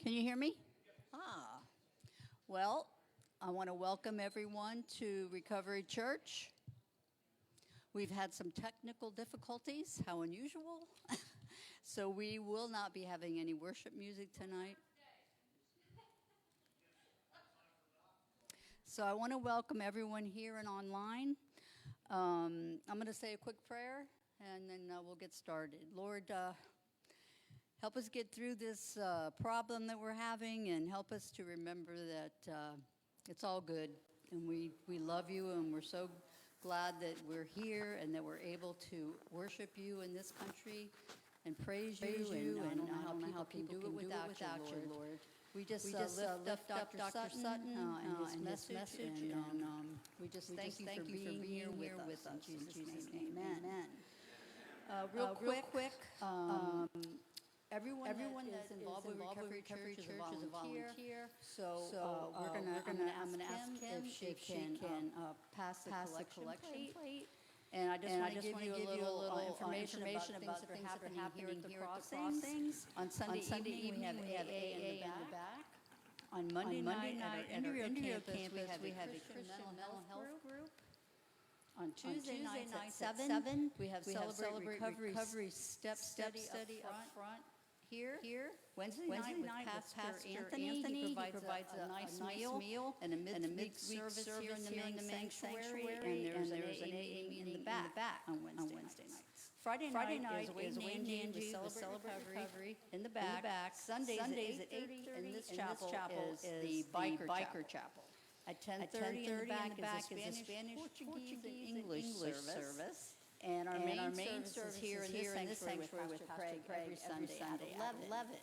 Can you hear me? Ah. Well, I want to welcome everyone to Recovery Church. We've had some technical difficulties, how unusual. So we will not be having any worship music tonight. So I want to welcome everyone here and online. I'm going to say a quick prayer, and then we'll get started. Lord, help us get through this problem that we're having, and help us to remember that it's all good, and we love you, and we're so glad that we're here and that we're able to worship you in this country and praise you. And I don't know how people can do it without you, Lord. We just lift up Dr. Sutton and his message, and we just thank you for being here with us. In Jesus' name, amen. Real quick, everyone that is involved with Recovery Church is a volunteer. So I'm gonna ask him if she can pass the collection plate. And I just want to give you a little information about things that are happening here at the crossings. On Sunday evening, we have AA in the back. On Monday night at our Indio campus, we have a Christian mental health group. On Tuesday nights at 7, we have Celebrate Recovery Step Study up front here. Wednesday night with Pastor Anthony. He provides a nice meal and a midweek service here in the main sanctuary. And there's an AA meeting in the back on Wednesday nights. Friday night is Wayne and Angie with Celebrate Recovery in the back. Sundays at 8:30, and this chapel is the Biker Chapel. At 10:30 in the back is the Spanish, Portuguese, and English service. And our main service here in this sanctuary with Pastor Craig every Sunday at 11.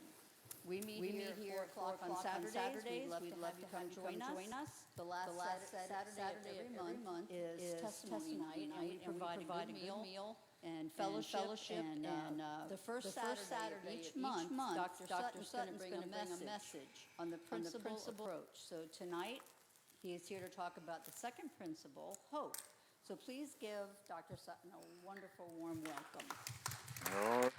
We meet here at 4 o'clock on Saturdays. We'd love to come join us. The last Saturday of every month is testimony night, and we provide a good meal and fellowship. And the first Saturday each month, Dr. Sutton is going to bring a message on the principle approach. So tonight, he is here to talk about the second principle, hope. So please give Dr. Sutton a wonderful, warm welcome. All right.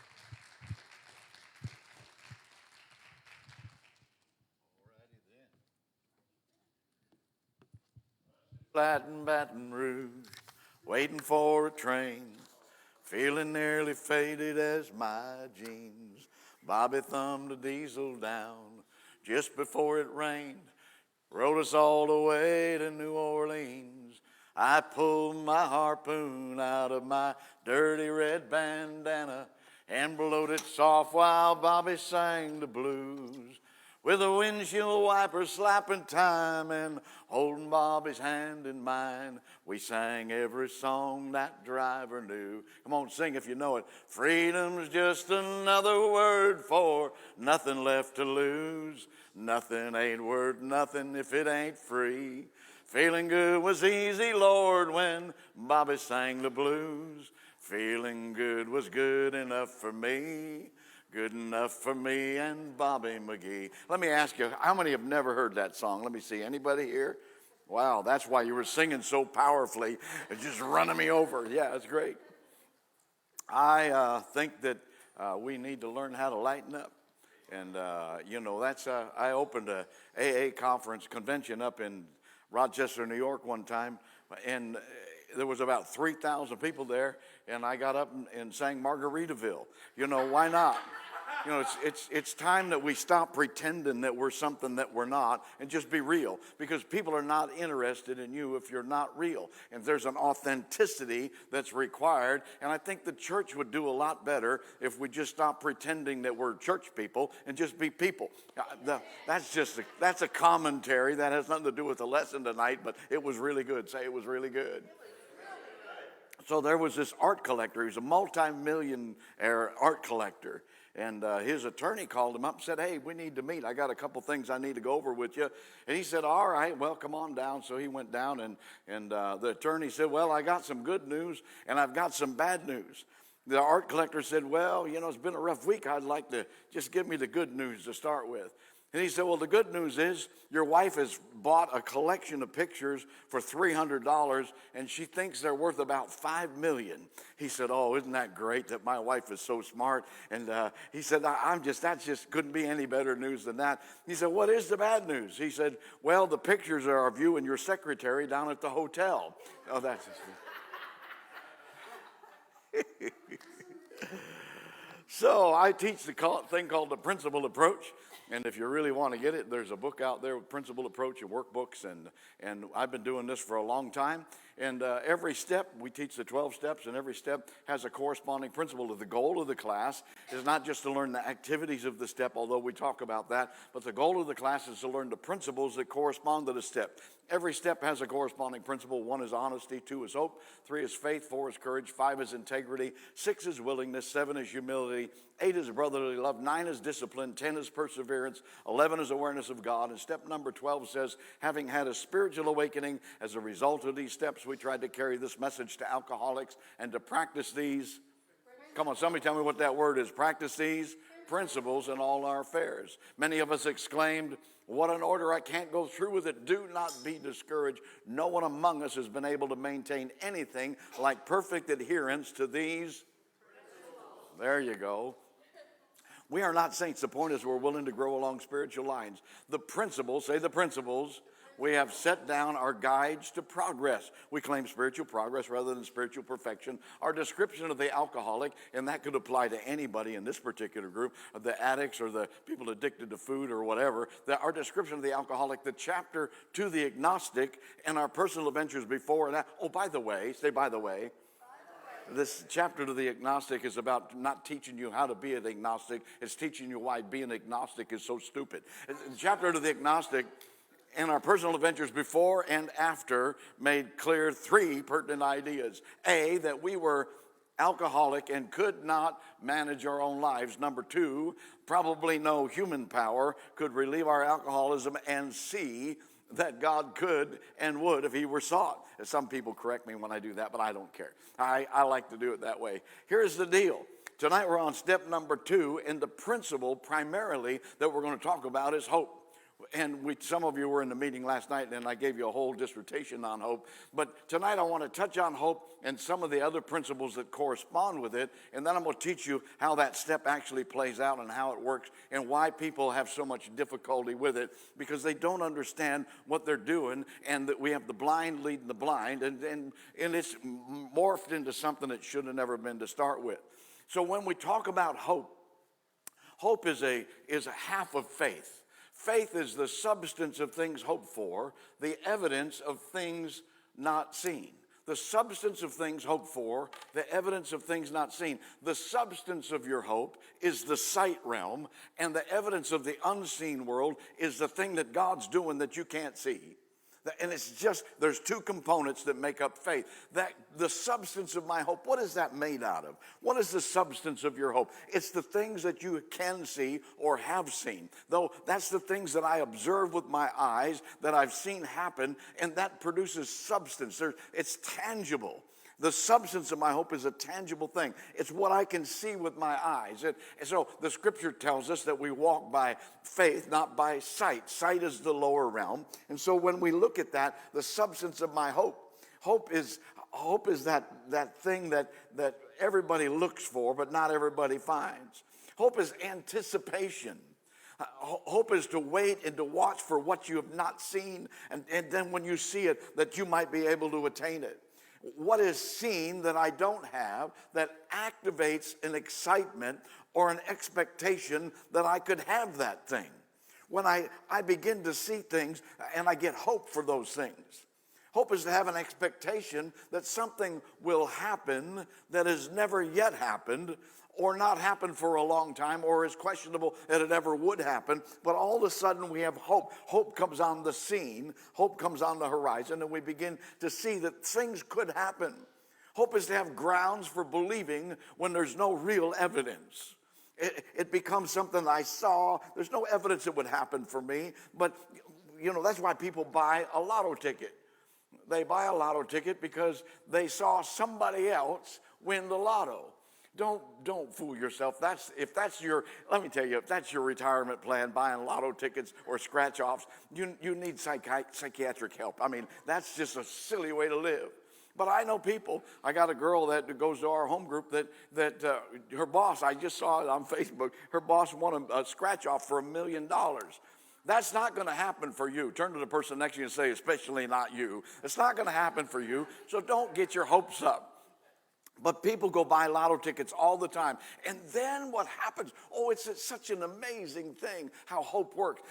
Flat in Baton Rouge, waiting for a train, feeling nearly faded as my jeans. Bobby thumbed the diesel down just before it rained, rode us all the way to New Orleans. I pulled my harpoon out of my dirty red bandana and blowed it soft while Bobby sang the blues. With a windshield wiper slapping time and holding Bobby's hand in mine, we sang every song that driver knew. Come on, sing if you know it. Freedom's just another word for nothing left to lose. Nothing ain't worth nothing if it ain't free. Feeling good was easy, Lord, when Bobby sang the blues. Feeling good was good enough for me. Good enough for me and Bobby McGee. Let me ask you, how many have never heard that song? Let me see. Anybody here? Wow, that's why you were singing so powerfully. It's just running me over. Yeah, it's great. I think that we need to learn how to lighten up. And, that's I opened a AA convention up in Rochester, New York one time, and there was about 3,000 people there, and I got up and sang Margaritaville. Why not? It's time that we stop pretending that we're something that we're not and just be real, because people are not interested in you if you're not real. And there's an authenticity that's required, and I think the church would do a lot better if we just stop pretending that we're church people and just be people. That's a commentary that has nothing to do with the lesson tonight, but it was really good. Say it was really good. So there was this art collector. He was a multi-millionaire art collector. And his attorney called him up and said, hey, we need to meet. I got a couple things I need to go over with you. And he said, all right, well, come on down. So he went down, and the attorney said, well, I got some good news, and I've got some bad news. The art collector said, well, it's been a rough week. I'd like to just give me the good news to start with. And he said, well, the good news is your wife has bought a collection of pictures for $300, and she thinks they're worth about $5 million. He said, oh, isn't that great that my wife is so smart? And he said, that just couldn't be any better news than that. He said, what is the bad news? He said, well, the pictures are of you and your secretary down at the hotel. Oh, that's just So I teach the thing called the principle approach. And if you really want to get it, there's a book out there with principle approach and workbooks. And I've been doing this for a long time. And every step, we teach the 12 steps, and every step has a corresponding principle. The goal of the class is not just to learn the activities of the step, although we talk about that, but the goal of the class is to learn the principles that correspond to the step. Every step has a corresponding principle. 1 is honesty, 2 is hope, 3 is faith, 4 is courage, 5 is integrity, 6 is willingness, 7 is humility, 8 is brotherly love, 9 is discipline, 10 is perseverance, 11 is awareness of God. And step number 12 says, having had a spiritual awakening as a result of these steps, we tried to carry this message to alcoholics and to practice these. Come on, somebody tell me what that word is. Practice these principles in all our affairs. Many of us exclaimed, what an order, I can't go through with it. Do not be discouraged. No one among us has been able to maintain anything like perfect adherence to these. There you go. We are not saints. The point is we're willing to grow along spiritual lines. The principles, say the principles, we have set down are guides to progress. We claim spiritual progress rather than spiritual perfection. Our description of the alcoholic, and that could apply to anybody in this particular group, of the addicts or the people addicted to food or whatever, our description of the alcoholic, the chapter to the agnostic, and our personal adventures before and after. Oh, by the way, say by the way. This chapter to the agnostic is about not teaching you how to be an agnostic. It's teaching you why being agnostic is so stupid. The chapter to the agnostic and our personal adventures before and after made clear 3 pertinent ideas. A, that we were alcoholic and could not manage our own lives. Number 2, probably no human power could relieve our alcoholism. And C, that God could and would if he were sought. Some people correct me when I do that, but I don't care. I like to do it that way. Here's the deal. Tonight we're on step number 2, and the principle primarily that we're going to talk about is hope. And some of you were in the meeting last night, and I gave you a whole dissertation on hope. But tonight I want to touch on hope and some of the other principles that correspond with it. And then I'm going to teach you how that step actually plays out and how it works and why people have so much difficulty with it, because they don't understand what they're doing, and that we have the blind leading the blind. And it's morphed into something that should have never been to start with. So when we talk about hope, hope is a half of faith. Faith is the substance of things hoped for, the evidence of things not seen. The substance of things hoped for, the evidence of things not seen. The substance of your hope is the sight realm, and the evidence of the unseen world is the thing that God's doing that you can't see. And it's just, there's 2 components that make up faith. That the substance of my hope, what is that made out of? What is the substance of your hope? It's the things that you can see or have seen. Though that's the things that I observe with my eyes, that I've seen happen, and that produces substance. It's tangible. The substance of my hope is a tangible thing. It's what I can see with my eyes. And so the scripture tells us that we walk by faith, not by sight. Sight is the lower realm. And so when we look at that, the substance of my hope is that thing that everybody looks for, but not everybody finds. Hope is anticipation. Hope is to wait and to watch for what you have not seen, and then when you see it, that you might be able to attain it. What is seen that I don't have that activates an excitement or an expectation that I could have that thing. When I begin to see things and I get hope for those things. Hope is to have an expectation that something will happen that has never yet happened, or not happened for a long time, or is questionable that it ever would happen. But all of a sudden we have hope. Hope comes on the scene. Hope comes on the horizon, and we begin to see that things could happen. Hope is to have grounds for believing when there's no real evidence. It becomes something I saw. There's no evidence it would happen for me. But, that's why people buy a lotto ticket. They buy a lotto ticket because they saw somebody else win the lotto. Don't fool yourself. Let me tell you, if that's your retirement plan, buying lotto tickets or scratch-offs, you need psychiatric help. I mean, that's just a silly way to live. But I know people. I got a girl that goes to our home group that her boss, I just saw it on Facebook, her boss won a scratch-off for $1 million. That's not going to happen for you. Turn to the person next to you and say, especially not you. It's not going to happen for you, so don't get your hopes up. But people go buy lotto tickets all the time. And then what happens? Oh, it's such an amazing thing how hope works.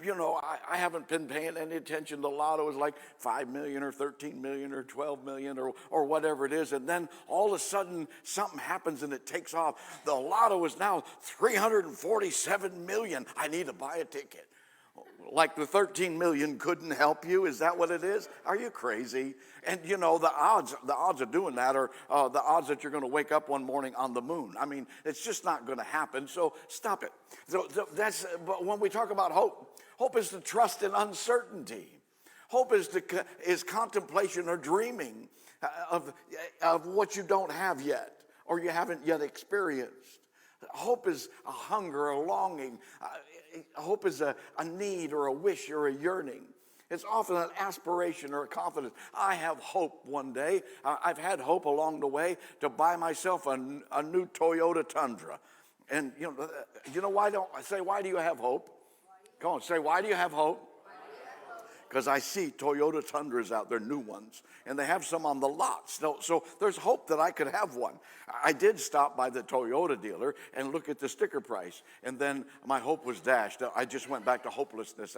You know, I haven't been paying any attention to lotto. It's like 5 million or 13 million or 12 million or whatever it is. And then all of a sudden something happens and it takes off. The lotto is now 347 million. I need to buy a ticket. Like the 13 million couldn't help you? Is that what it is? Are you crazy? And you know, the odds of doing that are the odds that you're going to wake up one morning on the moon. I mean, it's just not going to happen. So stop it. But when we talk about hope, hope is to trust in uncertainty. Hope is contemplation or dreaming of what you don't have yet or you haven't yet experienced. Hope is a hunger, a longing. Hope is a need or a wish or a yearning. It's often an aspiration or a confidence. I have hope one day. I've had hope along the way to buy myself a new Toyota Tundra. And you know why don't I say, why do you have hope? Come on, say, why do you have hope? Because I see Toyota Tundras out there, new ones, and they have some on the lots. So there's hope that I could have one. I did stop by the Toyota dealer and look at the sticker price, and then my hope was dashed. I just went back to hopelessness.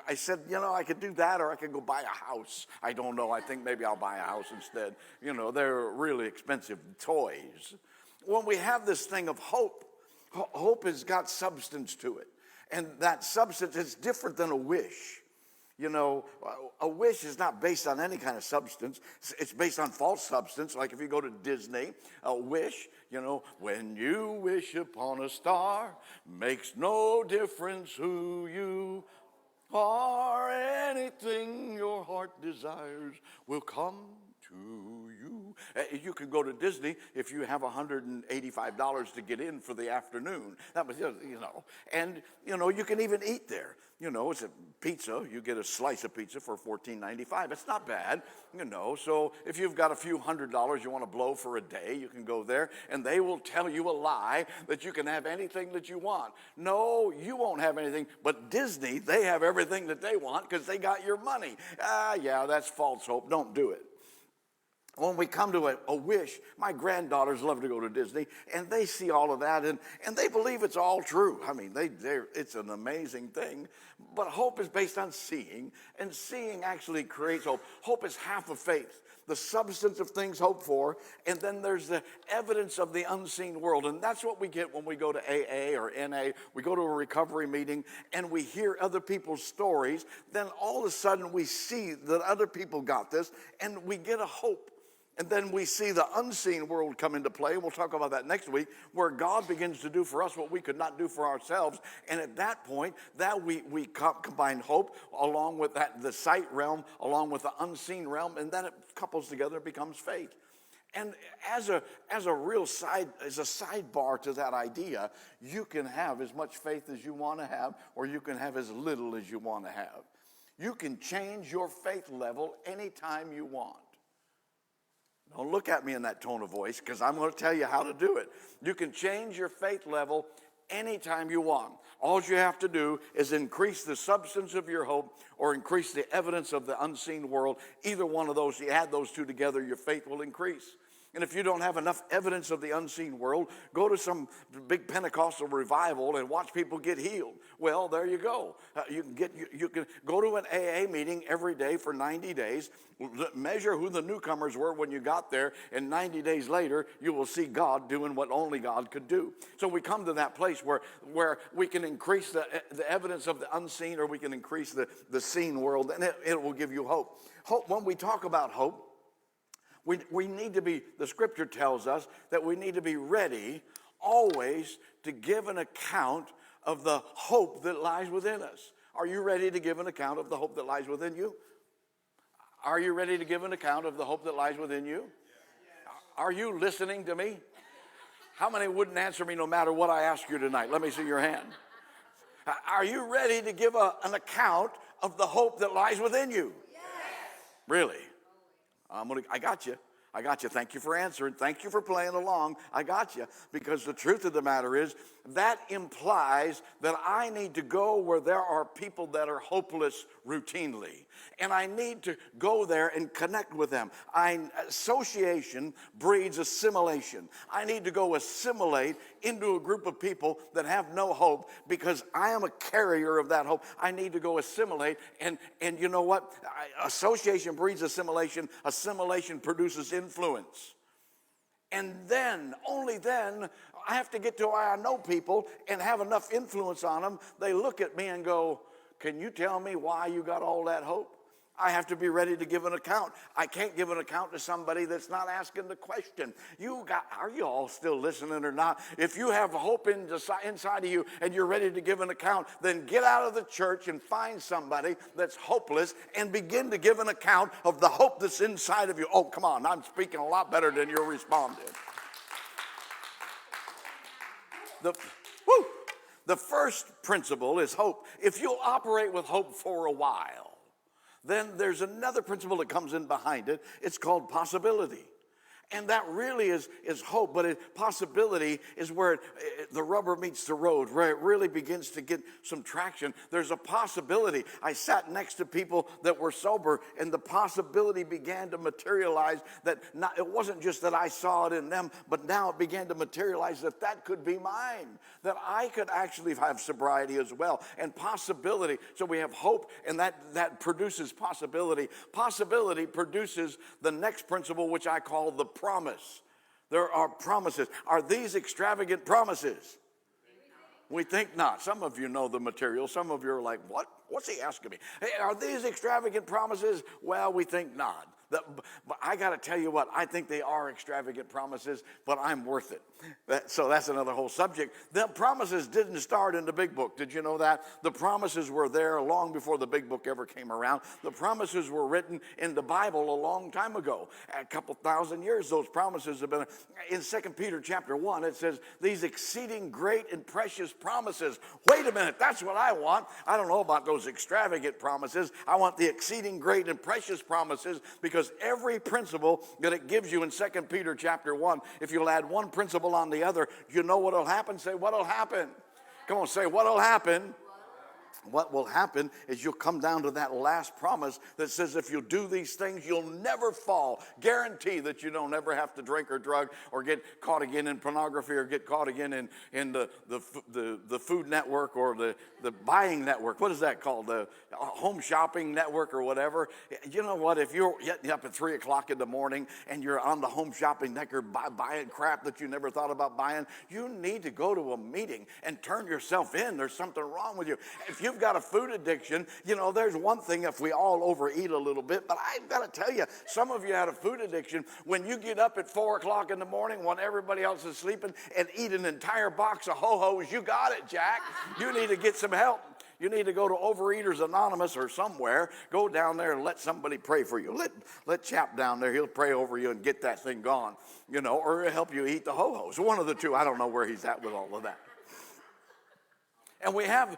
I said, I could do that, or I could go buy a house. I don't know. I think maybe I'll buy a house instead. They're really expensive toys. When we have this thing of hope, hope has got substance to it, and that substance is different than a wish. A wish is not based on any kind of substance. It's based on false substance. Like if you go to Disney, a wish, when you wish upon a star, makes no difference who you are. Anything your heart desires will come to you. You can go to Disney if you have $185 to get in for the afternoon. That was, and you can even eat there. It's a pizza. You get a slice of pizza for $14.95. It's not bad, So if you've got a few $100s you want to blow for a day, you can go there, and they will tell you a lie that you can have anything that you want. No, you won't have anything. But Disney, they have everything that they want because they got your money. Yeah, that's false hope. Don't do it. When we come to a wish, my granddaughters love to go to Disney, and they see all of that, and they believe it's all true. I mean, it's an amazing thing. But hope is based on seeing, and seeing actually creates hope. Hope is half of faith, the substance of things hoped for, and then there's the evidence of the unseen world. And that's what we get when we go to AA or NA. We go to a recovery meeting, and we hear other people's stories. Then all of a sudden, we see that other people got this, and we get a hope. And then we see the unseen world come into play. We'll talk about that next week, where God begins to do for us what we could not do for ourselves. And at that point, that we combine hope along with the sight realm, along with the unseen realm, and then it couples together, it becomes faith. And as a sidebar to that idea, you can have as much faith as you want to have, or you can have as little as you want to have. You can change your faith level anytime you want. Don't look at me in that tone of voice, because I'm going to tell you how to do it. You can change your faith level anytime you want. All you have to do is increase the substance of your hope or increase the evidence of the unseen world. Either one of those, you add those two together, your faith will increase. And if you don't have enough evidence of the unseen world, go to some big Pentecostal revival and watch people get healed. Well, there you go. You can go to an AA meeting every day for 90 days, measure who the newcomers were when you got there, and 90 days later, you will see God doing what only God could do. So we come to that place where we can increase the evidence of the unseen, or we can increase the seen world, and it will give you hope. Hope. When we talk about hope, we need to be, the scripture tells us that we need to be ready always to give an account of the hope that lies within us. Are you ready to give an account of the hope that lies within you? Are you ready to give an account of the hope that lies within you? Are you listening to me? How many wouldn't answer me no matter what I ask you tonight? Let me see your hand. Are you ready to give an account of the hope that lies within you? Yes. Really? I got you. I got you. Thank you for answering. Thank you for playing along. I got you. Because the truth of the matter is, that implies that I need to go where there are people that are hopeless routinely. And I need to go there and connect with them. Association breeds assimilation. I need to go assimilate into a group of people that have no hope because I am a carrier of that hope. I need to go assimilate. And you know what? Association breeds assimilation. Assimilation produces influence. And then, only then, I have to get to where I know people and have enough influence on them. They look at me and go, can you tell me why you got all that hope? I have to be ready to give an account. I can't give an account to somebody that's not asking the question. Are you all still listening or not? If you have hope inside of you and you're ready to give an account, then get out of the church and find somebody that's hopeless and begin to give an account of the hope that's inside of you. Oh, come on, I'm speaking a lot better than you're responding. The first principle is hope. If you'll operate with hope for a while, then there's another principle that comes in behind it. It's called possibility. And that really is hope, but possibility is where the rubber meets the road, where it really begins to get some traction. There's a possibility. I sat next to people that were sober, and the possibility began to materialize that it wasn't just that I saw it in them, but now it began to materialize that could be mine, that I could actually have sobriety as well, and possibility. So we have hope, and that produces possibility. Possibility produces the next principle, which I call the promise. There are promises. Are these extravagant promises? We think not. Some of you know the material. Some of you are like, what? What's he asking me? Hey, are these extravagant promises? Well, we think not. But I got to tell you what, I think they are extravagant promises, but I'm worth it. So that's another whole subject. The promises didn't start in the big book. Did you know that? The promises were there long before the big book ever came around. The promises were written in the Bible a long time ago. A couple thousand years, those promises have been. In 2 Peter chapter 1, it says, these exceeding great and precious promises. Wait a minute, that's what I want. I don't know about those extravagant promises. I want the exceeding great and precious promises, because every principle that it gives you in 2 Peter chapter 1, if you'll add one principle on the other, you know what will happen? Say, what will happen? Come on, say, what will happen? What will happen is you'll come down to that last promise that says if you do these things, you'll never fall. Guarantee that you don't ever have to drink or drug or get caught again in pornography or get caught again in the Food Network or the buying network. What is that called? The home shopping network or whatever. You know what? If you're getting up at 3 o'clock in the morning and you're on the home shopping network buying crap that you never thought about buying, you need to go to a meeting and turn yourself in. There's something wrong with you. If you've got a food addiction, you know, there's one thing if we all overeat a little bit, but I've got to tell you, some of you had a food addiction when you get up at 4 o'clock in the morning when everybody else is sleeping and eat an entire box of Ho-Hos. You got it, Jack. You need to get some help. You need to go to Overeaters Anonymous or somewhere. Go down there and let somebody pray for you. Let Chap down there. He'll pray over you and get that thing gone, you know, or he'll help you eat the Ho-Hos. One of the two. I don't know where he's at with all of that. And we have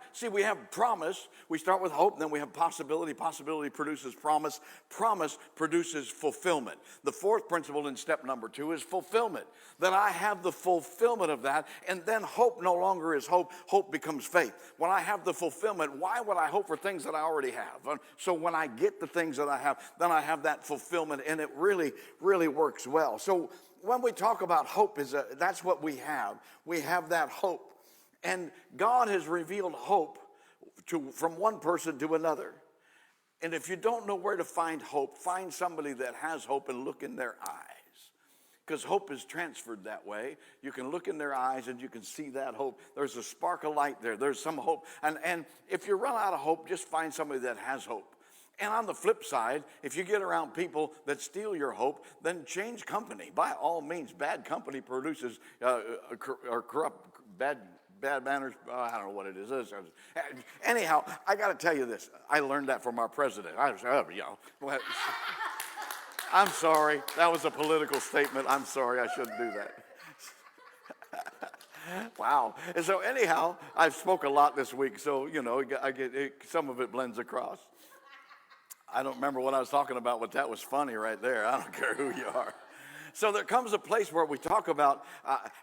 promise. We start with hope, and then we have possibility. Possibility produces promise. Promise produces fulfillment. The fourth principle in step number 2 is fulfillment. That I have the fulfillment of that, and then hope no longer is hope. Hope becomes faith. When I have the fulfillment, why would I hope for things that I already have? So when I get the things that I have, then I have that fulfillment, and it really, really works well. So when we talk about hope, that's what we have. We have that hope. And God has revealed hope from one person to another. And if you don't know where to find hope, find somebody that has hope and look in their eyes. Because hope is transferred that way. You can look in their eyes and you can see that hope. There's a spark of light there. There's some hope. And if you run out of hope, just find somebody that has hope. And on the flip side, if you get around people that steal your hope, then change company. By all means, bad company produces corrupt, bad manners. I don't know what it is. Anyhow, I got to tell you this. I learned that from our president. I'm sorry. That was a political statement. I'm sorry. I shouldn't do that. Wow. And so anyhow, I've spoke a lot this week, so, some of it blends across. I don't remember what I was talking about, but that was funny right there. I don't care who you are. So there comes a place where we talk about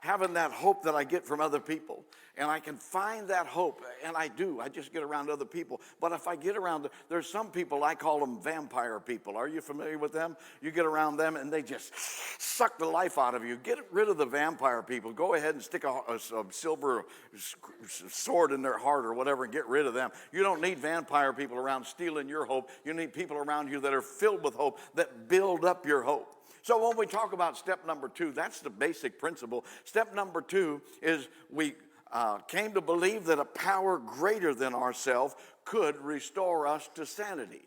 having that hope that I get from other people. And I can find that hope, and I do. I just get around other people. But if I get around, there's some people, I call them vampire people. Are you familiar with them? You get around them, and they just suck the life out of you. Get rid of the vampire people. Go ahead and stick a silver sword in their heart or whatever and get rid of them. You don't need vampire people around stealing your hope. You need people around you that are filled with hope, that build up your hope. So when we talk about step number 2, that's the basic principle. Step number 2 is we came to believe that a power greater than ourselves could restore us to sanity.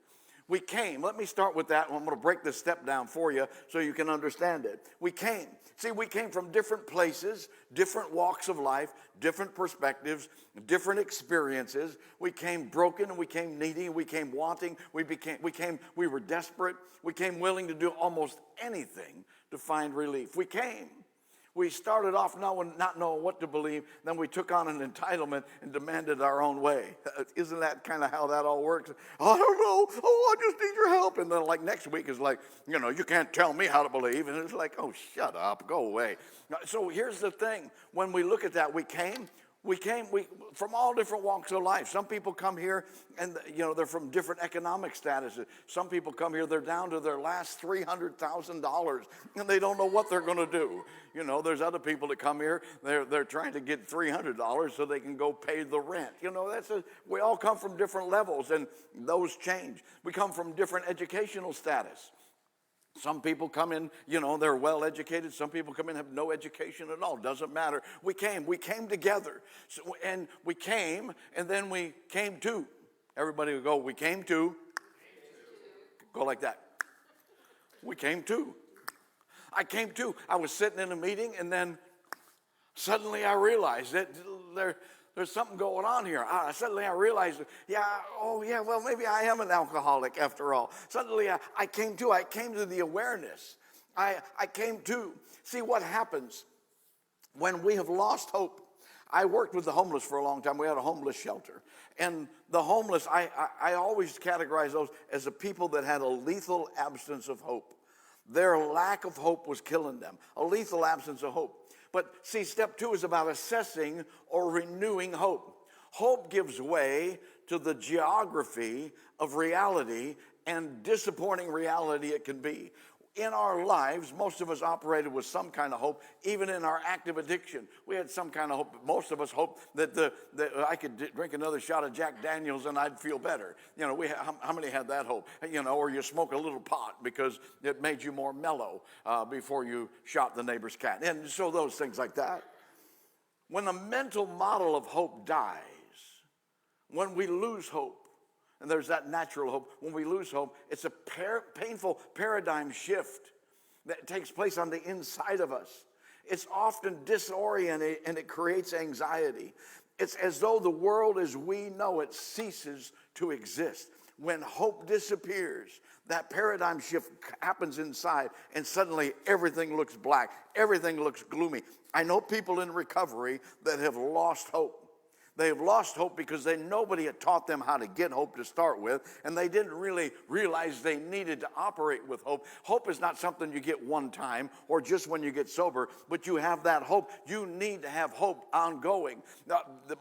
Let me start with that, and I'm going to break this step down for you so you can understand it. We came from different places, different walks of life, different perspectives, different experiences. We came broken, and we came needy, we came wanting, we were desperate, we came willing to do almost anything to find relief. We started off not knowing what to believe, then we took on an entitlement and demanded our own way. Isn't that kind of how that all works? I don't know. I just need your help. And then next week is you can't tell me how to believe. And it's like, oh, shut up, go away. So here's the thing. When we look at that, we came from all different walks of life. Some people come here and, they're from different economic statuses. Some people come here, they're down to their last $300,000 and they don't know what they're going to do. There's other people that come here, they're trying to get $300 so they can go pay the rent. We all come from different levels, and those change. We come from different educational status. Some people come in, they're well educated. Some people come in and have no education at all. Doesn't matter. We came together. And then we came to. Everybody would go, we came to. Go like that. We came to. I came to. I was sitting in a meeting, and then suddenly I realized that there's something going on here. Suddenly I realized, well, maybe I am an alcoholic after all. Suddenly I came to the awareness. I came to. See what happens when we have lost hope. I worked with the homeless for a long time. We had a homeless shelter. And the homeless, I always categorize those as the people that had a lethal absence of hope. Their lack of hope was killing them. A lethal absence of hope. But see, step 2 is about assessing or renewing hope. Hope gives way to the geography of reality, and disappointing reality it can be. In our lives, most of us operated with some kind of hope. Even in our active addiction, we had some kind of hope. Most of us hoped that I could drink another shot of Jack Daniels and I'd feel better. How many had that hope? Or you smoke a little pot because it made you more mellow before you shot the neighbor's cat. And so those things like that. When the mental model of hope dies, when we lose hope, and there's that natural hope. When we lose hope, it's a painful paradigm shift that takes place on the inside of us. It's often disorienting, and it creates anxiety. It's as though the world as we know it ceases to exist. When hope disappears, that paradigm shift happens inside, and suddenly everything looks black. Everything looks gloomy. I know people in recovery that have lost hope. They've lost hope because nobody had taught them how to get hope to start with, and they didn't really realize they needed to operate with hope. Hope is not something you get one time or just when you get sober, but you have that hope. You need to have hope ongoing.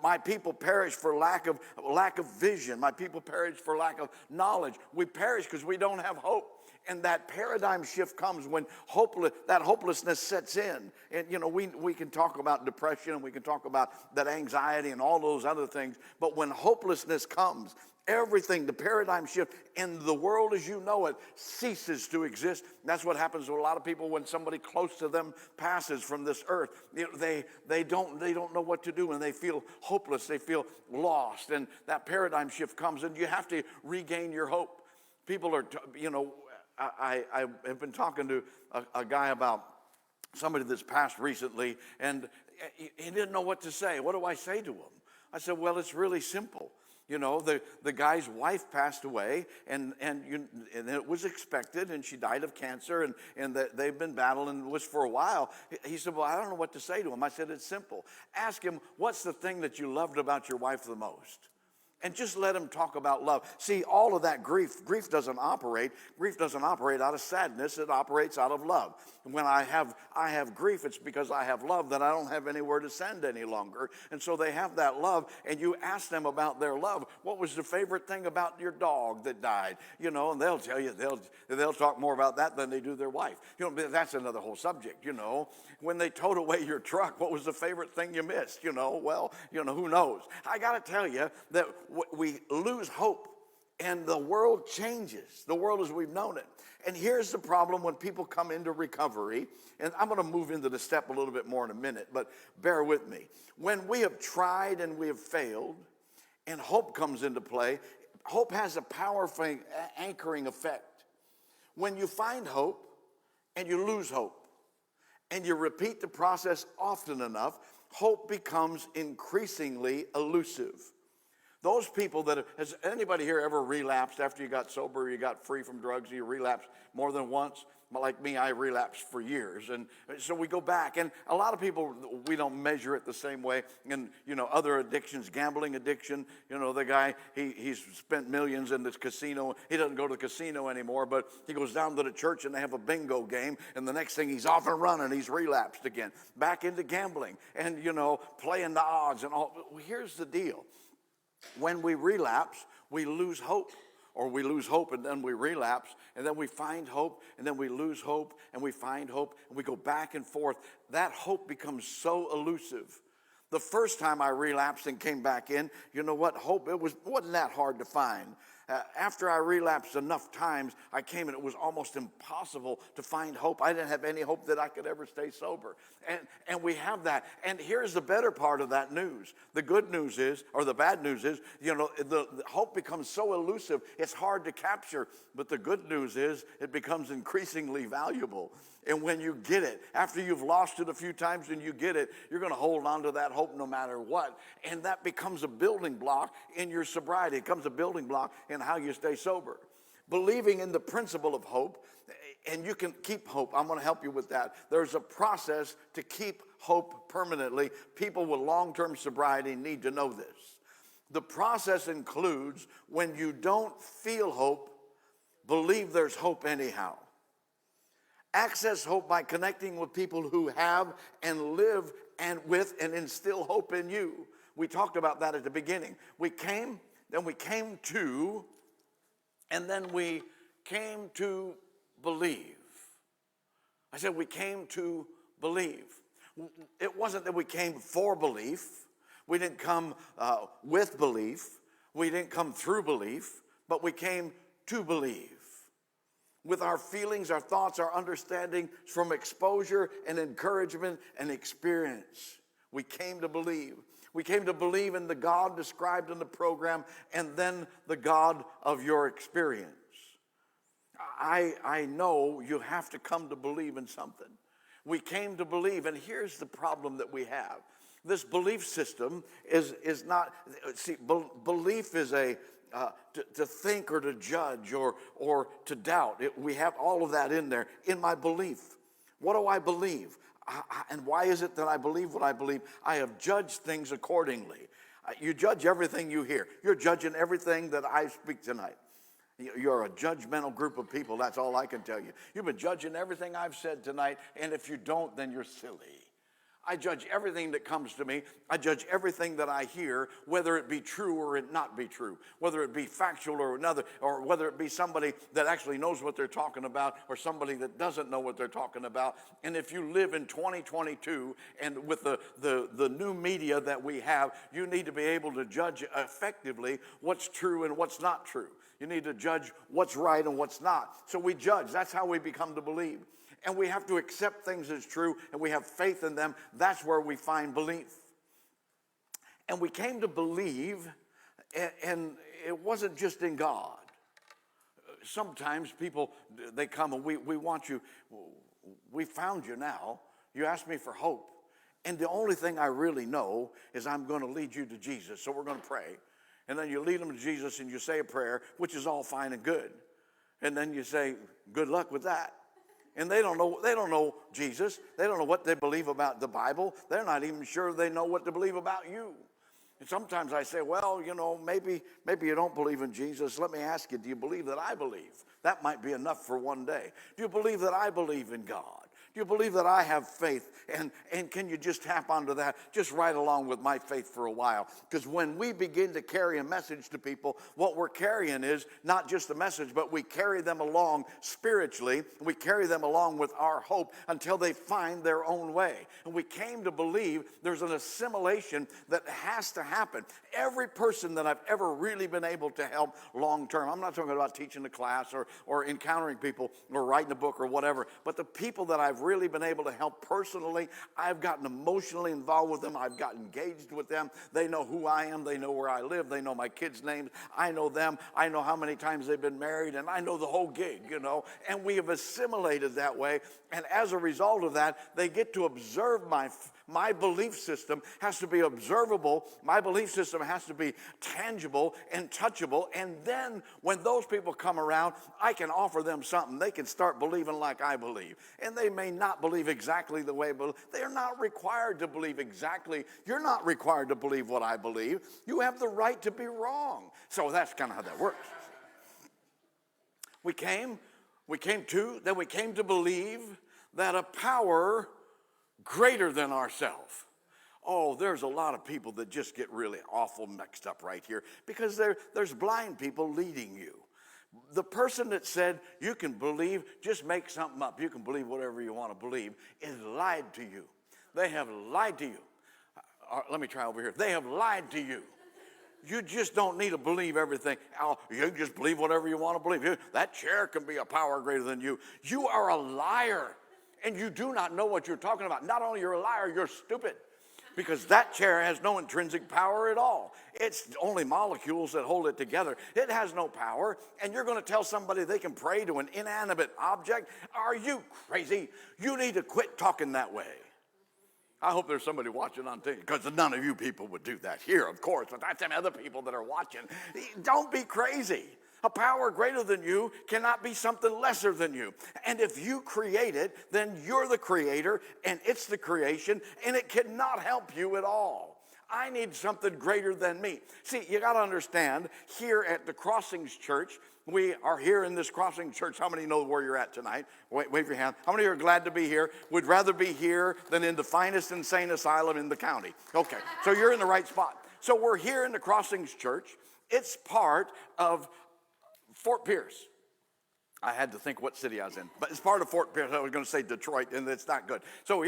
My people perish for lack of vision. My people perish for lack of knowledge. We perish because we don't have hope. And that paradigm shift comes when that hopelessness sets in. And, we can talk about depression, and we can talk about that anxiety and all those other things. But when hopelessness comes, the paradigm shift in the world as you know it ceases to exist. That's what happens to a lot of people when somebody close to them passes from this earth. They don't know what to do, and they feel hopeless. They feel lost. And that paradigm shift comes, and you have to regain your hope. People are, I have been talking to a guy about somebody that's passed recently, and he didn't know what to say. What do I say to him? I said, well, it's really simple. You know, the guy's wife passed away, and it was expected, and she died of cancer, and they've been battling, it was for a while. He said, well, I don't know what to say to him. I said, it's simple. Ask him, what's the thing that you loved about your wife the most? And just let him talk about love. See, all of that grief doesn't operate out of sadness. It operates out of love. And when I have grief, it's because I have love that I don't have anywhere to send any longer. And so they have that love, and you ask them about their love. What was the favorite thing about your dog that died? You know, and they'll tell you, they'll talk more about that than they do their wife. You know, that's another whole subject, you know. When they towed away your truck, what was the favorite thing you missed? You know, well, you know, who knows? I got to tell you that we lose hope, and the world changes. The world as we've known it. And here's the problem when people come into recovery, and I'm going to move into the step a little bit more in a minute, but bear with me. When we have tried and we have failed, and hope comes into play, hope has a powerful anchoring effect. When you find hope and you lose hope, and you repeat the process often enough, hope becomes increasingly elusive. Those people has anybody here ever relapsed after you got sober, you got free from drugs, you relapsed more than once? Like me, I relapsed for years. And so we go back, and a lot of people, we don't measure it the same way. And, you know, other addictions, gambling addiction, you know, the guy, he's spent millions in this casino. He doesn't go to the casino anymore, but he goes down to the church and they have a bingo game, and the next thing he's off and running, he's relapsed again, back into gambling and, you know, playing the odds and all. Well, here's the deal. When we relapse, we lose hope, or we lose hope and then we relapse, and then we find hope, and then we lose hope, and we find hope, and we go back and forth. That hope becomes so elusive. The first time I relapsed and came back in, you know what? Hope, wasn't that hard to find. After I relapsed enough times, I came and it was almost impossible to find hope. I didn't have any hope that I could ever stay sober. And we have that. And here's the better part of that news. The good news is, or the bad news is, you know, the hope becomes so elusive, it's hard to capture. But the good news is, it becomes increasingly valuable. And when you get it, after you've lost it a few times and you get it, you're going to hold on to that hope no matter what. And that becomes a building block in your sobriety. It becomes a building block in how you stay sober. Believing in the principle of hope, and you can keep hope. I'm going to help you with that. There's a process to keep hope permanently. People with long-term sobriety need to know this. The process includes, when you don't feel hope, believe there's hope anyhow. Access hope by connecting with people who have and live and with and instill hope in you. We talked about that at the beginning. We came, then we came to, and then we came to believe. I said we came to believe. It wasn't that we came for belief. We didn't come with belief. We didn't come through belief, but we came to believe. With our feelings, our thoughts, our understanding from exposure and encouragement and experience. We came to believe. We came to believe in the God described in the program, and then the God of your experience. I know you have to come to believe in something. We came to believe, and here's the problem that we have. This belief system is not, see, belief is to think or to judge or to doubt. We have all of that in there. In my belief, what do I believe? And why is it that I believe what I believe? I have judged things accordingly. You judge everything you hear. You're judging everything that I speak tonight. You're a judgmental group of people. That's all I can tell you. You've been judging everything I've said tonight, and if you don't, then you're silly. I judge everything that comes to me. I judge everything that I hear, whether it be true or it not be true, whether it be factual or another, or whether it be somebody that actually knows what they're talking about or somebody that doesn't know what they're talking about. And if you live in 2022 and with the new media that we have, you need to be able to judge effectively what's true and what's not true. You need to judge what's right and what's not. So we judge. That's how we become to believe. And we have to accept things as true, and we have faith in them. That's where we find belief. And we came to believe, and it wasn't just in God. Sometimes people, they come and we want you, we found you now. You asked me for hope. And the only thing I really know is I'm going to lead you to Jesus. So we're going to pray. And then you lead them to Jesus and you say a prayer, which is all fine and good. And then you say, good luck with that. And they don't know Jesus. They don't know what they believe about the Bible. They're not even sure they know what to believe about you. And sometimes I say, well, maybe you don't believe in Jesus. Let me ask you, do you believe that I believe? That might be enough for one day. Do you believe that I believe in God? Do you believe that I have faith? And can you just tap onto that just right along with my faith for a while? Because when we begin to carry a message to people, what we're carrying is not just a message, but we carry them along spiritually. We carry them along with our hope until they find their own way. And we came to believe there's an assimilation that has to happen. Every person that I've ever really been able to help long term, I'm not talking about teaching a class or encountering people or writing a book or whatever, but the people that I've really been able to help personally, I've gotten emotionally involved with them. I've got engaged with them. They know who I am. They know where I live. They know my kids' names. I know them. I know how many times they've been married, and I know the whole gig, and we have assimilated that way. And as a result of that, they get to observe my belief system has to be observable. My belief system has to be tangible and touchable. And then when those people come around, I can offer them something. They can start believing like I believe. And they may not believe exactly the way I believe. They're not required to believe exactly. You're not required to believe what I believe. You have the right to be wrong. So that's kind of how that works. We came to believe that a power greater than ourselves. Oh, there's a lot of people that just get really awful mixed up right here because there's blind people leading you. The person that said you can believe, just make something up, you can believe whatever you want to believe, is lied to you. They have lied to you. Let me try over here. They have lied to you. You just don't need to believe everything. You can just believe whatever you want to believe. That chair can be a power greater than you. You are a liar, and you do not know what you're talking about. Not only you're a liar, you're stupid, because that chair has no intrinsic power at all. It's only molecules that hold it together. It has no power, and you're going to tell somebody they can pray to an inanimate object? Are you crazy? You need to quit talking that way. I hope there's somebody watching on TV, because none of you people would do that here, of course, but that's some other people that are watching. Don't be crazy. A power greater than you cannot be something lesser than you. And if you create it, then you're the creator, and it's the creation, and it cannot help you at all. I need something greater than me. See, you got to understand, here at the Crossings Church, we are here in this Crossing Church. How many know where you're at tonight? Wave your hand. How many are glad to be here? Would rather be here than in the finest insane asylum in the county. Okay, so you're in the right spot. So we're here in the Crossings Church. It's part of Fort Pierce. I had to think what city I was in, but it's part of Fort Pierce. I was going to say Detroit, and it's not good. So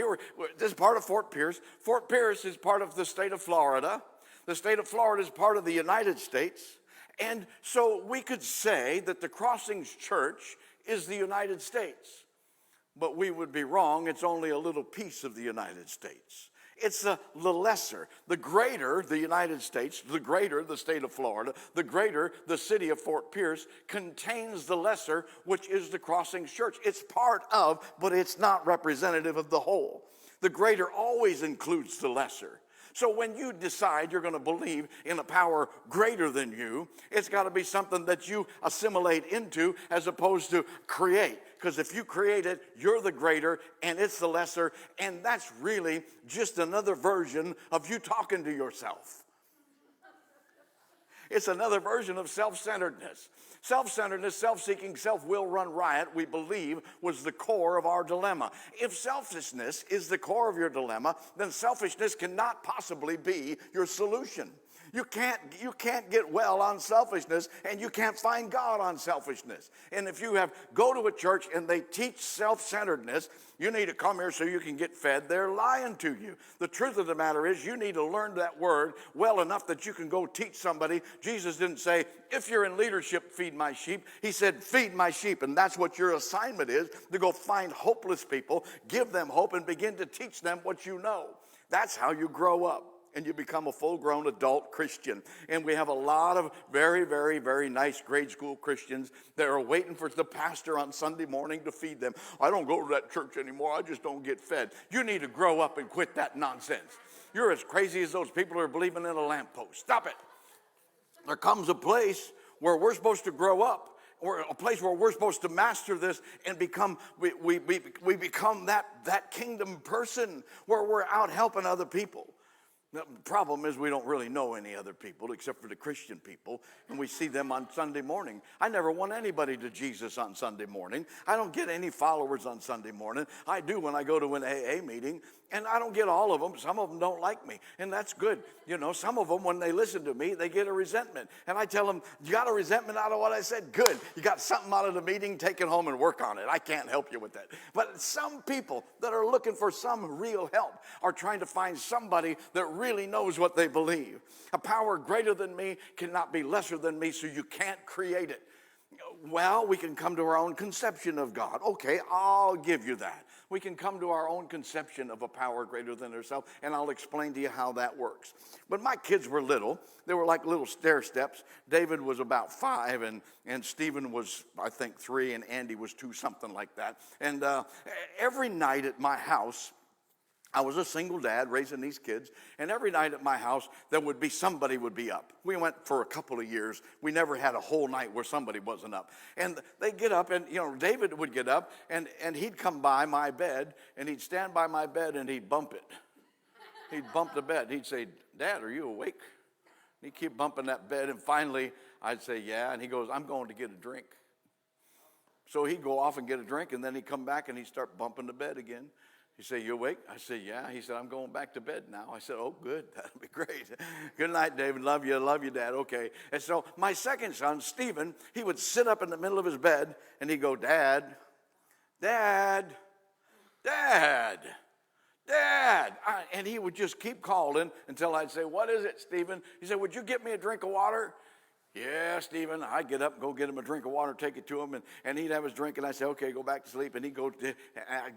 this is part of Fort Pierce. Fort Pierce is part of the state of Florida. The state of Florida is part of the United States. And so we could say that the Crossings Church is the United States. But we would be wrong. It's only a little piece of the United States. It's the lesser. The greater the United States, the greater the state of Florida, the greater the city of Fort Pierce contains the lesser, which is the Crossings Church. It's part of, but it's not representative of the whole. The greater always includes the lesser. So when you decide you're going to believe in a power greater than you, it's got to be something that you assimilate into as opposed to create. Because if you create it, you're the greater and it's the lesser. And that's really just another version of you talking to yourself. It's another version of self-centeredness. Self-centeredness, self-seeking, self-will run riot, we believe, was the core of our dilemma. If selfishness is the core of your dilemma, then selfishness cannot possibly be your solution. You can't get well on selfishness, and you can't find God on selfishness. And if you go to a church and they teach self-centeredness, you need to come here so you can get fed. They're lying to you. The truth of the matter is you need to learn that word well enough that you can go teach somebody. Jesus didn't say, if you're in leadership, feed my sheep. He said, feed my sheep. And that's what your assignment is, to go find hopeless people, give them hope, and begin to teach them what you know. That's how you grow up. And you become a full-grown adult Christian. And we have a lot of very, very, very nice grade school Christians that are waiting for the pastor on Sunday morning to feed them. I don't go to that church anymore. I just don't get fed. You need to grow up and quit that nonsense. You're as crazy as those people who are believing in a lamppost. Stop it. there comes a place where we're supposed to grow up, or a place where we're supposed to master this and become, we become that kingdom person where we're out helping other people. The problem is we don't really know any other people except for the Christian people, and we see them on Sunday morning. I never want anybody to Jesus on Sunday morning. I don't get any followers on Sunday morning. I do when I go to an AA meeting, and I don't get all of them. Some of them don't like me, and that's good. You know, some of them, when they listen to me, they get a resentment. And I tell them, you got a resentment out of what I said? Good. You got something out of the meeting? Take it home and work on it. I can't help you with that. But some people that are looking for some real help are trying to find somebody that really knows what they believe. A power greater than me cannot be lesser than me, so you can't create it. Well, we can come to our own conception of God. Okay, I'll give you that. We can come to our own conception of a power greater than ourselves, and I'll explain to you how that works. But my kids were little. They were like little stair steps. David was about 5, and Stephen was, I think, 3, and Andy was 2, something like that. And every night at my house, I was a single dad raising these kids, and every night at my house, somebody would be up. We went for a couple of years. We never had a whole night where somebody wasn't up. And they'd get up, and, David would get up, and he'd come by my bed, and he'd stand by my bed, and he'd bump it. He'd bump the bed. He'd say, Dad, are you awake? And he'd keep bumping that bed, and finally, I'd say, yeah, and he goes, I'm going to get a drink. So he'd go off and get a drink, and then he'd come back, and he'd start bumping the bed again. He said, you awake? I said, yeah. He said, I'm going back to bed now. I said, oh, good. That'll be great. Good night, David. Love you, Dad. Okay. And so my second son, Stephen, he would sit up in the middle of his bed, and he'd go, Dad, Dad, Dad, Dad. And he would just keep calling until I'd say, what is it, Stephen? He said, would you get me a drink of water? Yeah, Stephen. I'd get up and go get him a drink of water, take it to him, and he'd have his drink, and I'd say, okay, go back to sleep. And he'd go, good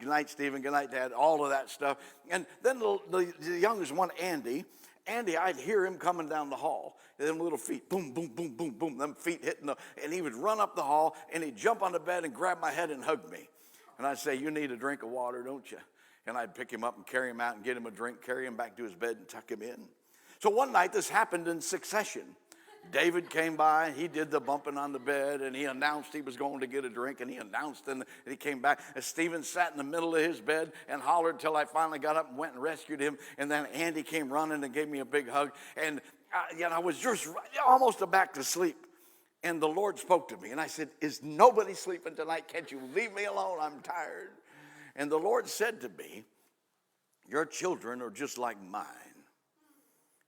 night, Stephen, good night, Dad, all of that stuff. And then the youngest one, Andy, I'd hear him coming down the hall, them little feet, boom, boom, boom, boom, boom, them feet hitting and he would run up the hall, and he'd jump on the bed and grab my head and hug me. And I'd say, you need a drink of water, don't you? And I'd pick him up and carry him out and get him a drink, carry him back to his bed and tuck him in. So one night, this happened in succession. David came by, he did the bumping on the bed, and he announced he was going to get a drink, and he announced, and he came back. And Stephen sat in the middle of his bed and hollered till I finally got up and went and rescued him. And then Andy came running and gave me a big hug. And I was just almost back to sleep. And the Lord spoke to me, and I said, is nobody sleeping tonight? Can't you leave me alone? I'm tired. And the Lord said to me, your children are just like mine.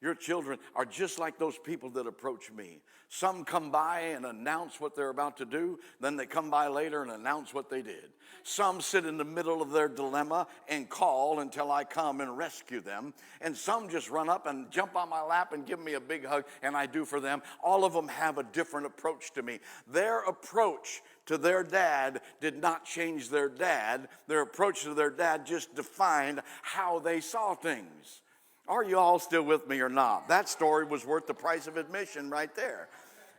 Your children are just like those people that approach me. Some come by and announce what they're about to do. Then they come by later and announce what they did. Some sit in the middle of their dilemma and call until I come and rescue them. And some just run up and jump on my lap and give me a big hug, and I do for them. All of them have a different approach to me. Their approach to their dad did not change their dad. Their approach to their dad just defined how they saw things. Are you all still with me or not? That story was worth the price of admission right there.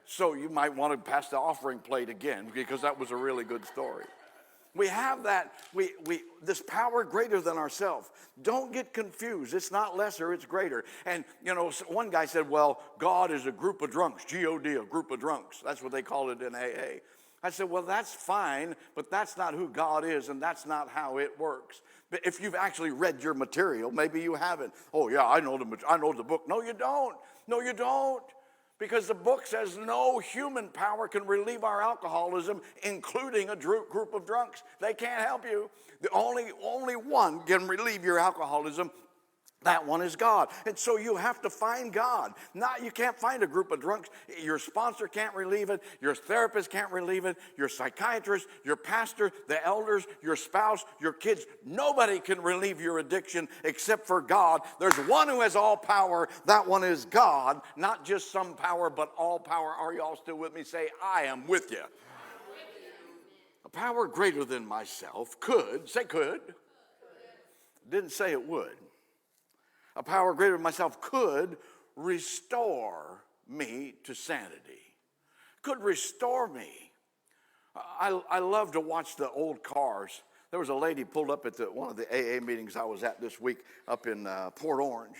So you might want to pass the offering plate again, because that was a really good story. We have that, this power greater than ourselves. Don't get confused. It's not lesser, it's greater. And, one guy said, well, God is a group of drunks, G-O-D, a group of drunks. That's what they call it in AA. I said, well, that's fine, but that's not who God is, and that's not how it works. But if you've actually read your material, maybe you haven't. Oh, yeah, I know the book. No, you don't. No, you don't. Because the book says no human power can relieve our alcoholism, including a group of drunks. They can't help you. The only one can relieve your alcoholism. That one is God. And so you have to find God. You can't find a group of drunks. Your sponsor can't relieve it. Your therapist can't relieve it. Your psychiatrist, your pastor, the elders, your spouse, your kids. Nobody can relieve your addiction except for God. There's one who has all power. That one is God. Not just some power, but all power. Are you all still with me? Say, I am with you. A power greater than myself could. Say could. Didn't say it would. A power greater than myself could restore me to sanity. Could restore me. I love to watch the old cars. There was a lady pulled up at one of the AA meetings I was at this week up in Port Orange.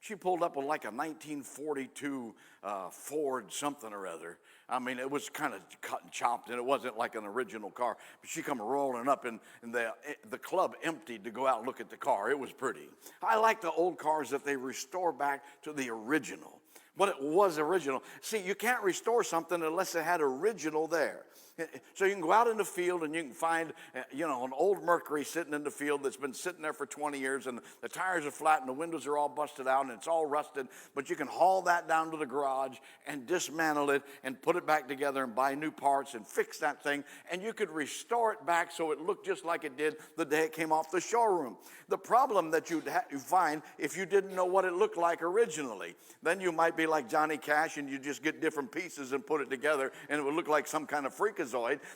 She pulled up with like a 1942 Ford something or other. I mean, it was kind of cut and chopped, and it wasn't like an original car. But she come rolling up, and the club emptied to go out and look at the car. It was pretty. I like the old cars that they restore back to the original. What it was original. See, you can't restore something unless it had original there. So you can go out in the field and you can find, an old Mercury sitting in the field that's been sitting there for 20 years, and the tires are flat and the windows are all busted out and it's all rusted. But you can haul that down to the garage and dismantle it and put it back together and buy new parts and fix that thing. And you could restore it back so it looked just like it did the day it came off the showroom. The problem that you find if you didn't know what it looked like originally, then you might be like Johnny Cash and you just get different pieces and put it together and it would look like some kind of freakazoid.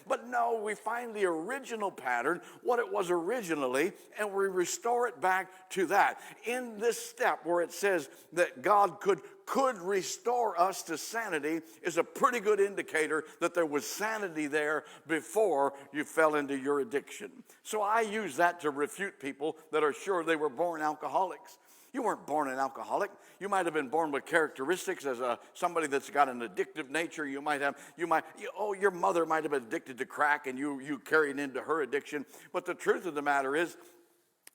But no, we find the original pattern, what it was originally, and we restore it back to that. In this step where it says that God could restore us to sanity is a pretty good indicator that there was sanity there before you fell into your addiction. So I use that to refute people that are sure they were born alcoholics. You weren't born an alcoholic. You might have been born with characteristics as somebody that's got an addictive nature. Your mother might have been addicted to crack and you carried into her addiction. But the truth of the matter is,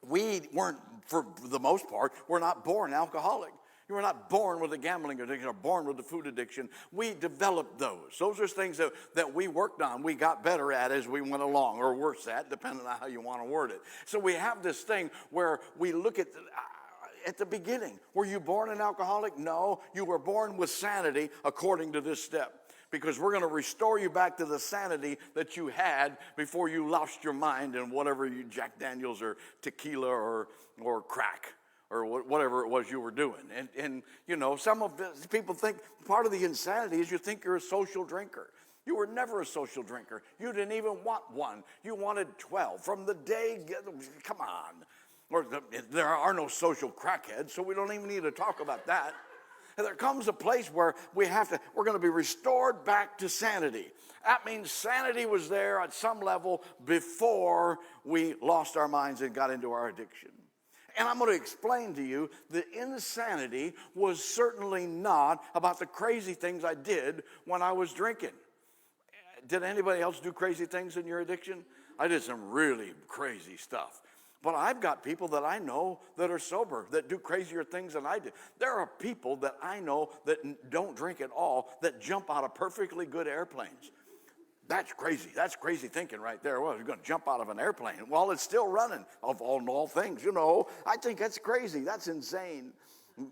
we weren't, for the most part, we're not born alcoholic. You were not born with a gambling addiction or born with a food addiction. We developed those. Those are things that we worked on. We got better at as we went along, or worse at, depending on how you want to word it. So we have this thing where we look at the beginning. Were you born an alcoholic? No, you were born with sanity according to this step. Because we're going to restore you back to the sanity that you had before you lost your mind in whatever Jack Daniels or tequila or crack or whatever it was you were doing. And some of the people think part of the insanity is you think you're a social drinker. You were never a social drinker. You didn't even want one. You wanted 12. From the day, come on. There are no social crackheads, so we don't even need to talk about that. And there comes a place where we're going to be restored back to sanity. That means sanity was there at some level before we lost our minds and got into our addiction. And I'm going to explain to you that insanity was certainly not about the crazy things I did when I was drinking. Did anybody else do crazy things in your addiction? I did some really crazy stuff. But I've got people that I know that are sober, that do crazier things than I do. There are people that I know that don't drink at all, that jump out of perfectly good airplanes. That's crazy. That's crazy thinking right there. Well, you're going to jump out of an airplane while it's still running, of all things. I think that's crazy. That's insane.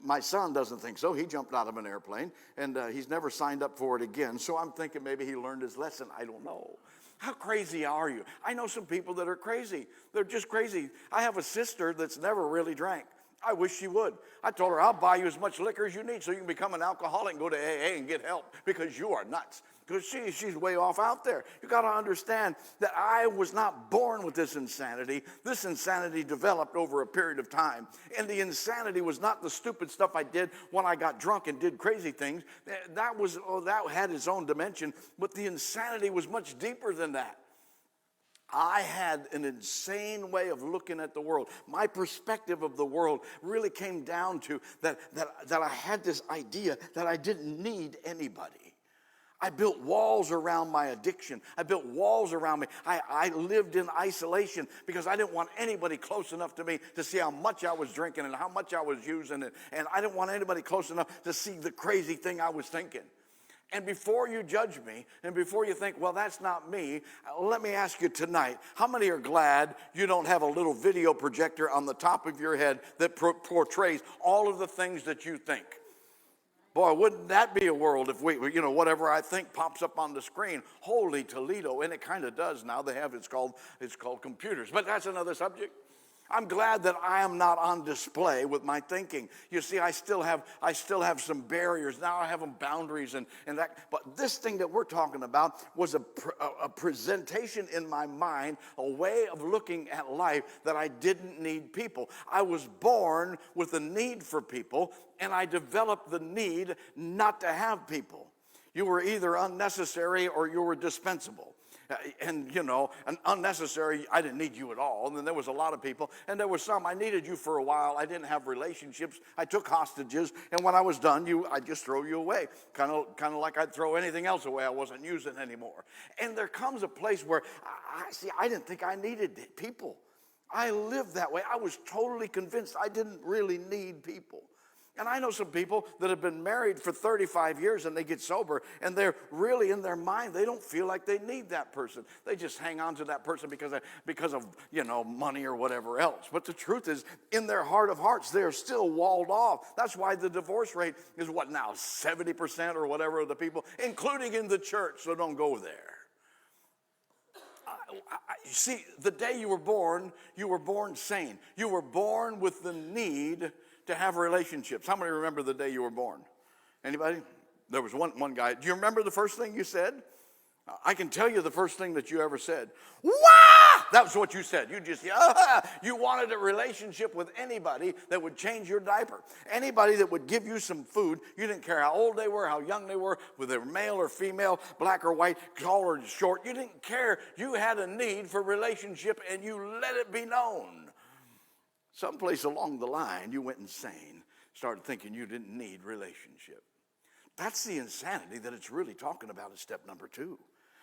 My son doesn't think so. He jumped out of an airplane, and he's never signed up for it again. So I'm thinking maybe he learned his lesson. I don't know. How crazy are you? I know some people that are crazy. They're just crazy. I have a sister that's never really drank. I wish she would. I told her, I'll buy you as much liquor as you need so you can become an alcoholic and go to AA and get help, because you are nuts. Because she's way off out there. You got to understand that I was not born with this insanity. This insanity developed over a period of time. And the insanity was not the stupid stuff I did when I got drunk and did crazy things. That had its own dimension. But the insanity was much deeper than that. I had an insane way of looking at the world. My perspective of the world really came down to that I had this idea that I didn't need anybody. I built walls around my addiction. I built walls around me. I lived in isolation because I didn't want anybody close enough to me to see how much I was drinking and how much I was using it. And I didn't want anybody close enough to see the crazy thing I was thinking. And before you judge me, and before you think, well, that's not me, let me ask you tonight, how many are glad you don't have a little video projector on the top of your head that portrays all of the things that you think? Boy, wouldn't that be a world if whatever I think pops up on the screen. Holy Toledo, and it kind of does now. It's called computers, but that's another subject. I'm glad that I am not on display with my thinking. You see, I still have some barriers. Now I have some boundaries and that. But this thing that we're talking about was a presentation in my mind, a way of looking at life that I didn't need people. I was born with a need for people, and I developed the need not to have people. You were either unnecessary or you were dispensable. And, and unnecessary, I didn't need you at all. And then there was a lot of people. And there were some, I needed you for a while. I didn't have relationships. I took hostages. And when I was done, I'd just throw you away. Kind of like I'd throw anything else away I wasn't using anymore. And there comes a place where, I didn't think I needed people. I lived that way. I was totally convinced I didn't really need people. And I know some people that have been married for 35 years and they get sober and they're really in their mind, they don't feel like they need that person. They just hang on to that person because of money or whatever else. But the truth is, in their heart of hearts, they're still walled off. That's why the divorce rate is what now, 70% or whatever of the people, including in the church, so don't go there. You see, the day you were born sane. You were born with the need to have relationships. How many remember the day you were born? Anybody? There was one guy. Do you remember the first thing you said? I can tell you the first thing that you ever said. Wah! That was what you said. You wanted a relationship with anybody that would change your diaper. Anybody that would give you some food. You didn't care how old they were, how young they were, whether they were male or female, black or white, tall or short. You didn't care. You had a need for relationship and you let it be known. Someplace along the line, you went insane, started thinking you didn't need relationship. That's the insanity that it's really talking about in step number 2.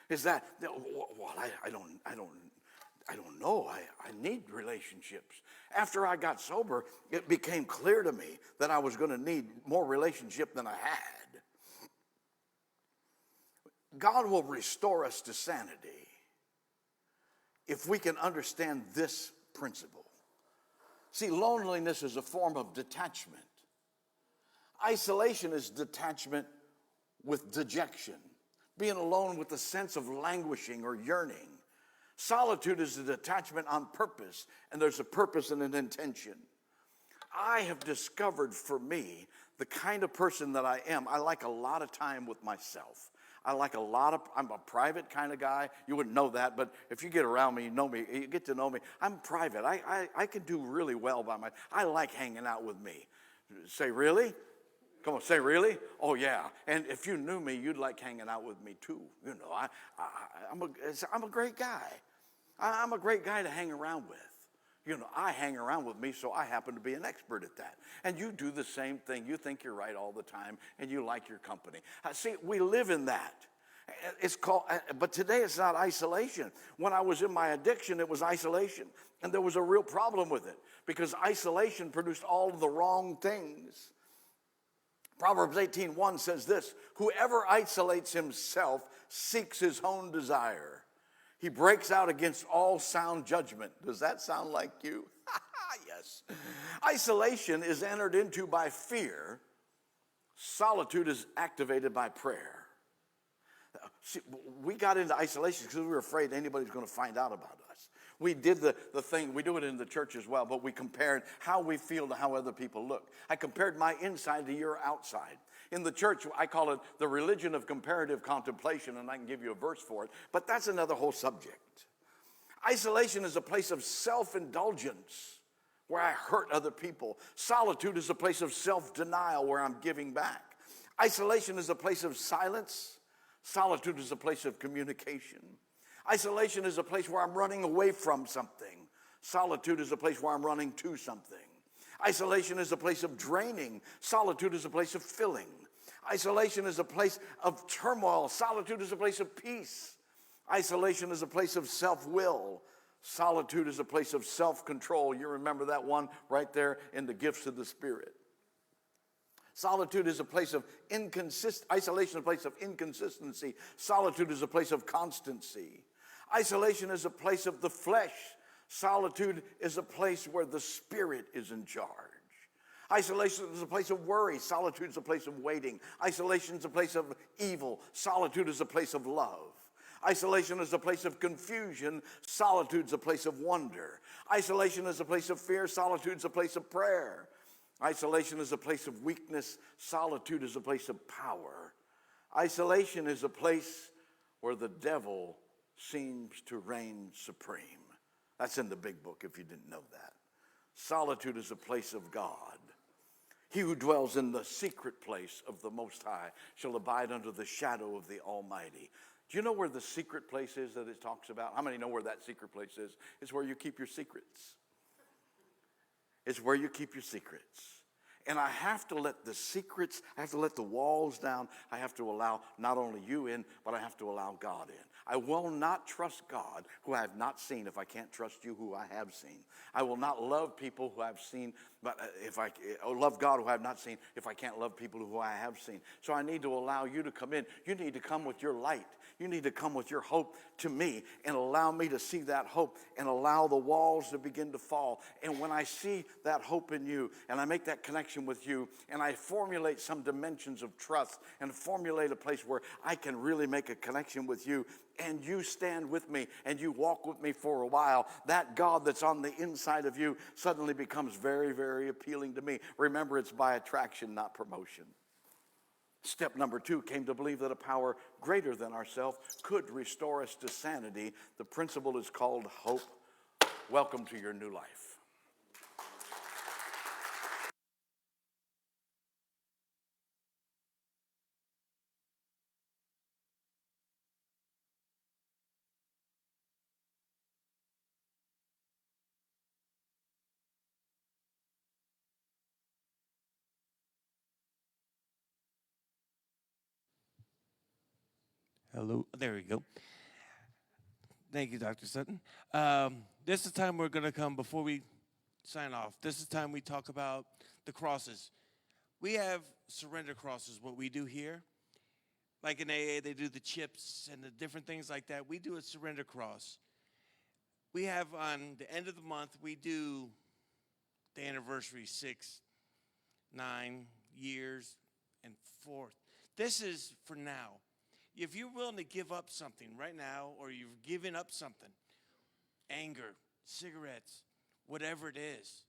Is that, I don't know. I need relationships. After I got sober, it became clear to me that I was going to need more relationship than I had. God will restore us to sanity if we can understand this principle. See, loneliness is a form of detachment. Isolation is detachment with dejection, being alone with a sense of languishing or yearning. Solitude is a detachment on purpose, and there's a purpose and an intention. I have discovered for me the kind of person that I am. I like a lot of time with myself. I'm a private kind of guy. You wouldn't know that, but if you get around me, you get to know me. I'm private. I can do really well by myself. I like hanging out with me. Say, really? Come on, say, really? Oh, yeah. And if you knew me, you'd like hanging out with me, too. I'm a great guy. I'm a great guy to hang around with. I hang around with me, so I happen to be an expert at that. And you do the same thing. You think you're right all the time, and you like your company. See, we live in that. But today it's not isolation. When I was in my addiction, it was isolation. And there was a real problem with it, because isolation produced all of the wrong things. Proverbs 18:1 says this: whoever isolates himself seeks his own desire. He breaks out against all sound judgment. Does that sound like you? Yes. Isolation is entered into by fear. Solitude is activated by prayer. See, we got into isolation because we were afraid anybody's going to find out about us. We did the thing, we do it in the church as well, but we compared how we feel to how other people look. I compared my inside to your outside. In the church, I call it the religion of comparative contemplation, and I can give you a verse for it, but that's another whole subject. Isolation is a place of self-indulgence where I hurt other people. Solitude is a place of self-denial where I'm giving back. Isolation is a place of silence. Solitude is a place of communication. Isolation is a place where I'm running away from something. Solitude is a place where I'm running to something. Isolation is a place of draining. Solitude is a place of filling. Isolation is a place of turmoil. Solitude is a place of peace. Isolation is a place of self-will. Solitude is a place of self-control. You remember that one right there in the gifts of the Spirit. Solitude is a place of isolation is a place of inconsistency. Solitude is a place of constancy. Isolation is a place of the flesh. Solitude is a place where the Spirit is in charge. Isolation is a place of worry. Solitude is a place of waiting. Isolation is a place of evil. Solitude is a place of love. Isolation is a place of confusion. Solitude is a place of wonder. Isolation is a place of fear. Solitude is a place of prayer. Isolation is a place of weakness. Solitude is a place of power. Isolation is a place where the devil seems to reign supreme. That's in the big book if you didn't know that. Solitude is a place of God. He who dwells in the secret place of the Most High shall abide under the shadow of the Almighty. Do you know where the secret place is that it talks about? How many know where that secret place is? It's where you keep your secrets. It's where you keep your secrets. And I have to let the secrets, I have to let the walls down. I have to allow not only you in, but I have to allow God in. I will not trust God who I have not seen if I can't trust you who I have seen. I will not love people who I've seen, but love God who I have not seen if I can't love people who I have seen. So I need to allow you to come in. You need to come with your light. You need to come with your hope to me and allow me to see that hope and allow the walls to begin to fall. And when I see that hope in you and I make that connection with you and I formulate some dimensions of trust and formulate a place where I can really make a connection with you and you stand with me and you walk with me for a while, that God that's on the inside of you suddenly becomes very, very appealing to me. Remember, it's by attraction, not promotion. Step number 2 came to believe that a power greater than ourselves could restore us to sanity. The principle is called hope. Welcome to your new life. Hello. There we go. Thank you, Dr. Sutton. This is the time we're going to come before we sign off. This is the time we talk about the crosses. We have surrender crosses, what we do here. Like in AA, they do the chips and the different things like that. We do a surrender cross. We have on the end of the month, we do the anniversary, 6, 9 years, and 4th. This is for now. If you're willing to give up something right now, or you've given up something, anger, cigarettes, whatever it is,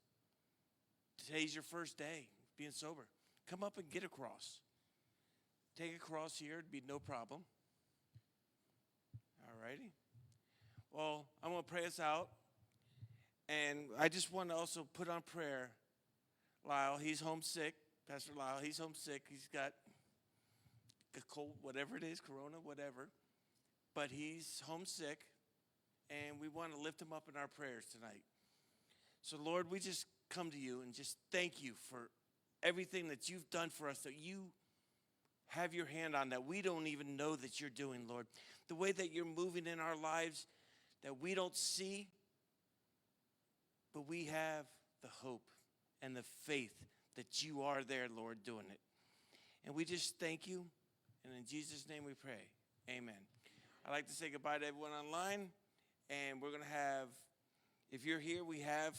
today's your first day being sober. Come up and get a cross. Take a cross here, it'd be no problem. All righty. Well, I'm going to pray us out. And I just want to also put on prayer Lyle. He's homesick. Pastor Lyle, he's homesick. He's got a cold, whatever it is, corona, whatever. But he's homesick, and we want to lift him up in our prayers tonight. So, Lord, we just come to you and just thank you for everything that you've done for us, that you have your hand on, that we don't even know that you're doing, Lord. The way that you're moving in our lives that we don't see, but we have the hope and the faith that you are there, Lord, doing it. And we just thank you. And in Jesus' name we pray. Amen. I'd like to say goodbye to everyone online. And we're going to have, if you're here, we have